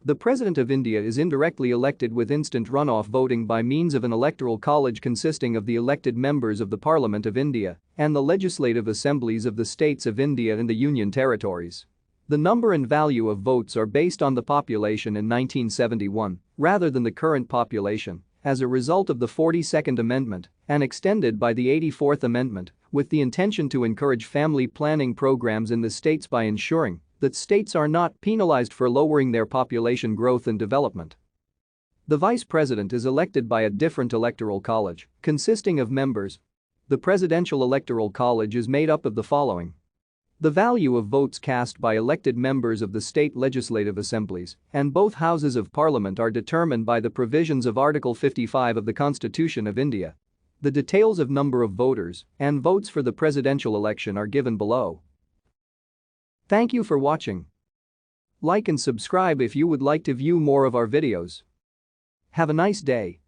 The President of India is indirectly elected with instant runoff voting by means of an electoral college consisting of the elected members of the Parliament of India and the legislative assemblies of the states of India and the Union Territories. The number and value of votes are based on the population in 1971 rather than the current population as a result of the 42nd Amendment and extended by the 84th Amendment with the intention to encourage family planning programs in the states by ensuring that states are not penalized for lowering their population growth and development. The Vice President is elected by a different electoral college consisting of members. The Presidential Electoral College is made up of the following: the value of votes cast by elected members of the state legislative assemblies and both houses of parliament are determined by the provisions of Article 55 of the Constitution of India. The details of number of voters and votes for the presidential election are given below. Thank you for watching. Like and subscribe if you would like to view more of our videos. Have a nice day.